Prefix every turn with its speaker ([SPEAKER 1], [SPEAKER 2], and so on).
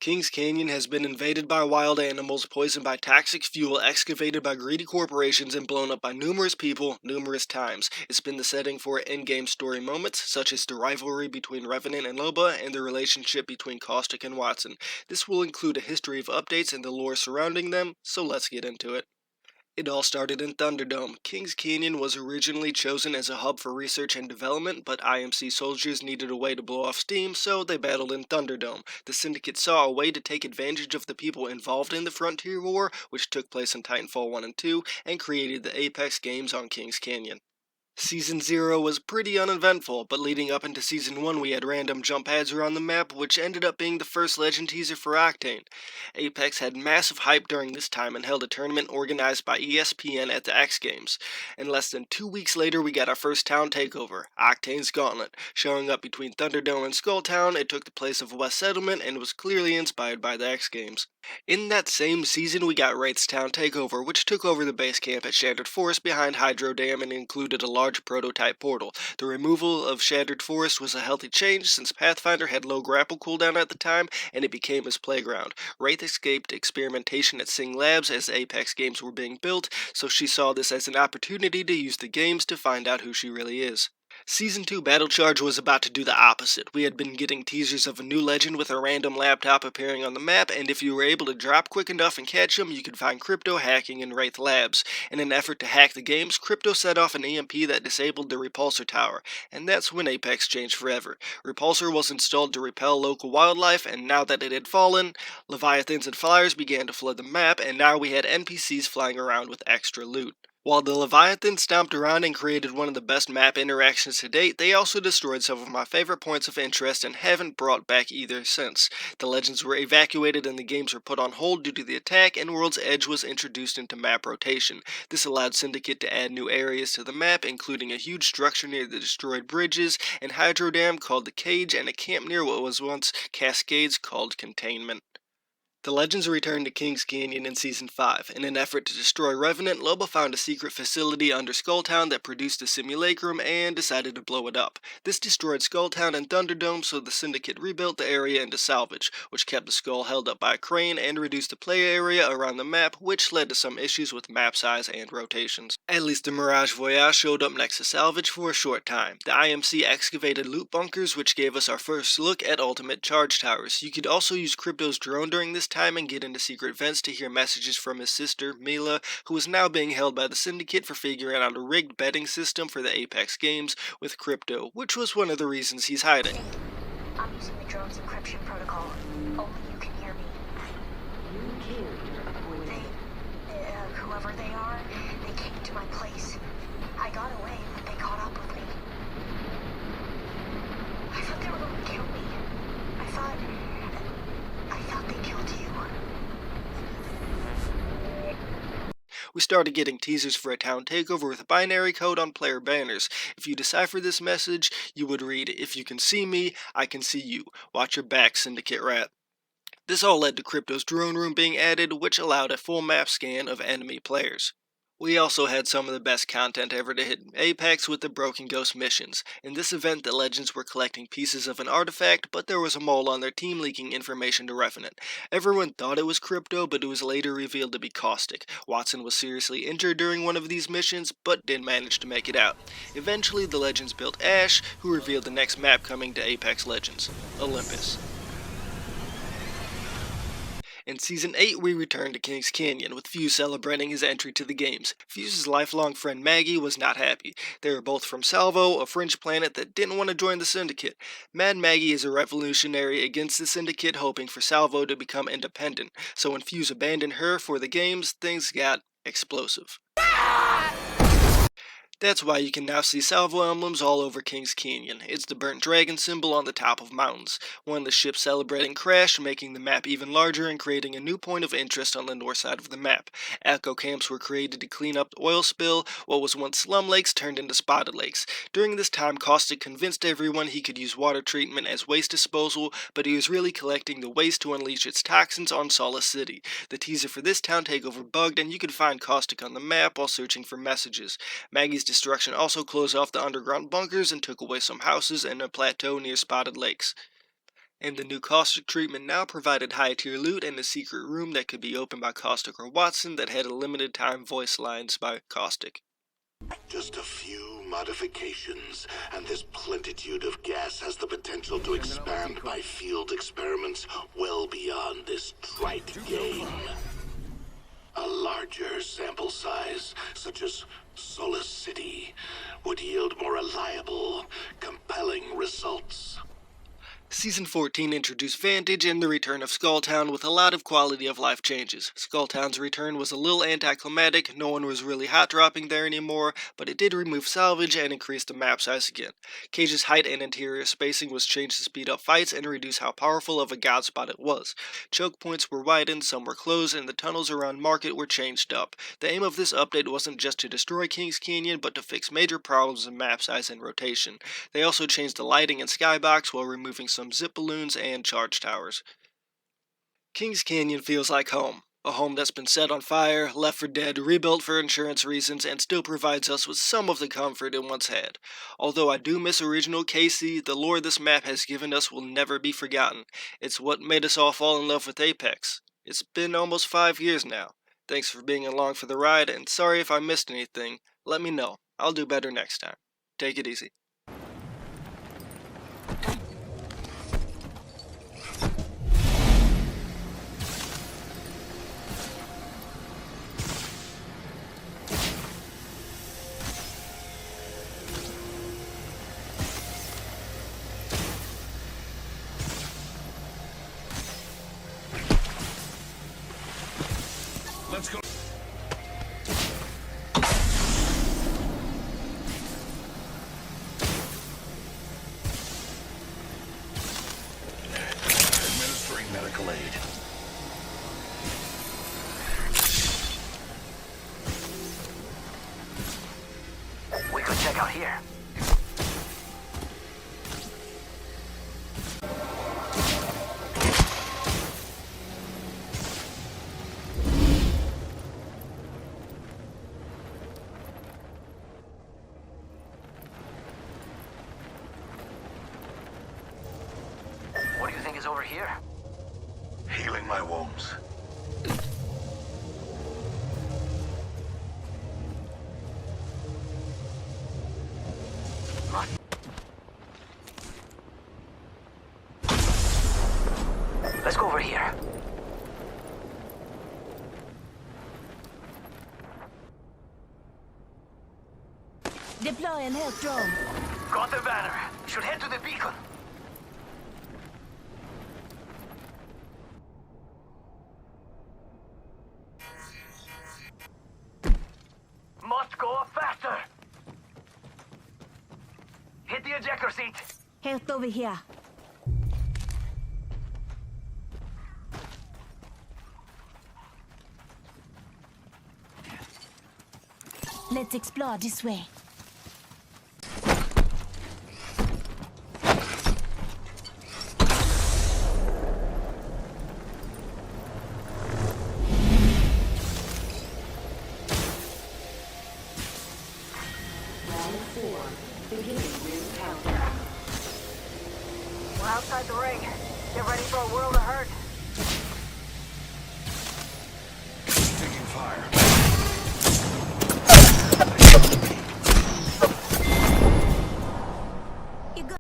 [SPEAKER 1] Kings Canyon has been invaded by wild animals, poisoned by toxic fuel, excavated by greedy corporations, and blown up by numerous people, numerous times. It's been the setting for in-game story moments, such as the rivalry between Revenant and Loba, and the relationship between Caustic and Wattson. This will include a history of updates and the lore surrounding them, so let's get into it. It all started in Thunderdome. Kings Canyon was originally chosen as a hub for research and development, but IMC soldiers needed a way to blow off steam, so they battled in Thunderdome. The Syndicate saw a way to take advantage of the people involved in the Frontier War, which took place in Titanfall 1 and 2, and created the Apex games on Kings Canyon. Season 0 was pretty uneventful, but leading up into Season 1 we had random jump pads around the map, which ended up being the first legend teaser for Octane. Apex had massive hype during this time and held a tournament organized by ESPN at the X Games. And less than 2 weeks later we got our first town takeover, Octane's Gauntlet. Showing up between Thunderdome and Skulltown, it took the place of West Settlement and was clearly inspired by the X Games. In that same season we got Wraith's town takeover, which took over the base camp at Shattered Forest behind Hydro Dam and included a large prototype portal. The removal of Shattered Forest was a healthy change since Pathfinder had low grapple cooldown at the time and it became his playground. Wraith escaped experimentation at Sing Labs as the Apex games were being built, so she saw this as an opportunity to use the games to find out who she really is. Season 2 Battle Charge was about to do the opposite. We had been getting teasers of a new legend with a random laptop appearing on the map, and if you were able to drop quick enough and catch him, you could find Crypto hacking in Wraith Labs. In an effort to hack the games, Crypto set off an EMP that disabled the Repulsor Tower, and that's when Apex changed forever. Repulsor was installed to repel local wildlife, and now that it had fallen, leviathians and flyers began to flood the map, and now we had NPCs flying around with extra loot. While the Leviathans stomped around and created one of the best map interactions to date, they also destroyed some of my favorite points of interest and haven't brought back either since. The legends were evacuated and the games were put on hold due to the attack, and World's Edge was introduced into map rotation. This allowed Syndicate to add new areas to the map, including a huge structure near the destroyed bridges, and Hydro Dam called the Cage, and a camp near what was once Cascades called Containment. The legends returned to Kings Canyon in Season 5. In an effort to destroy Revenant, Loba found a secret facility under Skulltown that produced a simulacrum and decided to blow it up. This destroyed Skulltown and Thunderdome, so the Syndicate rebuilt the area into salvage, which kept the skull held up by a crane and reduced the play area around the map, which led to some issues with map size and rotations. At least the Mirage Voyage showed up next to salvage for a short time. The IMC excavated loot bunkers, which gave us our first look at ultimate charge towers. You could also use Crypto's drone during this time and get into secret vents to hear messages from his sister, Mila, who is now being held by the Syndicate for figuring out a rigged betting system for the Apex games with Crypto, which was one of the reasons he's hiding.
[SPEAKER 2] I'm using the drone's encryption protocol. Only you can hear me. Whoever they are, they came to my place. I got away, but they caught up with me. I thought they were going to kill me. I thought they killed you.
[SPEAKER 1] We started getting teasers for a town takeover with a binary code on player banners. If you decipher this message, you would read, "If you can see me, I can see you. Watch your back, Syndicate Rat." This all led to Crypto's drone room being added, which allowed a full map scan of enemy players. We also had some of the best content ever to hit Apex with the Broken Ghost missions. In this event, the legends were collecting pieces of an artifact, but there was a mole on their team leaking information to Revenant. Everyone thought it was Crypto, but it was later revealed to be Caustic. Wattson was seriously injured during one of these missions, but did manage to make it out. Eventually, the legends built Ash, who revealed the next map coming to Apex Legends, Olympus. In Season 8, we returned to Kings Canyon, with Fuse celebrating his entry to the games. Fuse's lifelong friend Maggie was not happy. They were both from Salvo, a fringe planet that didn't want to join the Syndicate. Mad Maggie is a revolutionary against the Syndicate, hoping for Salvo to become independent. So when Fuse abandoned her for the games, things got explosive. That's why you can now see Salvo emblems all over Kings Canyon. It's the burnt dragon symbol on the top of mountains. One of the ships celebrating crashed, making the map even larger and creating a new point of interest on the north side of the map. Echo camps were created to clean up the oil spill. What was once slum lakes turned into spotted lakes. During this time, Caustic convinced everyone he could use water treatment as waste disposal, but he was really collecting the waste to unleash its toxins on Solace City. The teaser for this town takeover bugged, and you could find Caustic on the map while searching for messages. Maggie's destruction also closed off the underground bunkers and took away some houses and a plateau near Spotted Lakes. And the new Caustic Treatment now provided high-tier loot and a secret room that could be opened by Caustic or Wattson that had a limited-time voice lines by Caustic.
[SPEAKER 3] Just a few modifications, and this plentitude of gas has the potential to expand my field experiments well beyond this trite game. A larger sample size, such as Solace City, would yield more reliable, compelling results.
[SPEAKER 1] Season 14 introduced Vantage and the return of Skulltown with a lot of quality of life changes. Skulltown's return was a little anticlimactic, no one was really hot dropping there anymore, but it did remove salvage and increase the map size again. Cage's height and interior spacing was changed to speed up fights and reduce how powerful of a god spot it was. Choke points were widened, some were closed, and the tunnels around Market were changed up. The aim of this update wasn't just to destroy King's Canyon, but to fix major problems in map size and rotation. They also changed the lighting and skybox while removing some zip balloons and charge towers. Kings Canyon feels like home. A home that's been set on fire, left for dead, rebuilt for insurance reasons, and still provides us with some of the comfort it once had. Although I do miss original KC, the lore this map has given us will never be forgotten. It's what made us all fall in love with Apex. It's been almost 5 years now. Thanks for being along for the ride, and sorry if I missed anything. Let me know. I'll do better next time. Take it easy.
[SPEAKER 4] Let's go. Administering medical aid.
[SPEAKER 5] We could check out here. What do you think is over here?
[SPEAKER 3] Healing my wounds.
[SPEAKER 5] Let's go over here.
[SPEAKER 6] Deploy and help drone.
[SPEAKER 5] Got the banner. Should head to the beacon. Must go faster. Hit the ejector seat.
[SPEAKER 6] Health over here. Let's explore this way.
[SPEAKER 2] We're outside the ring. Get ready for a world of hurt.
[SPEAKER 4] Taking fire.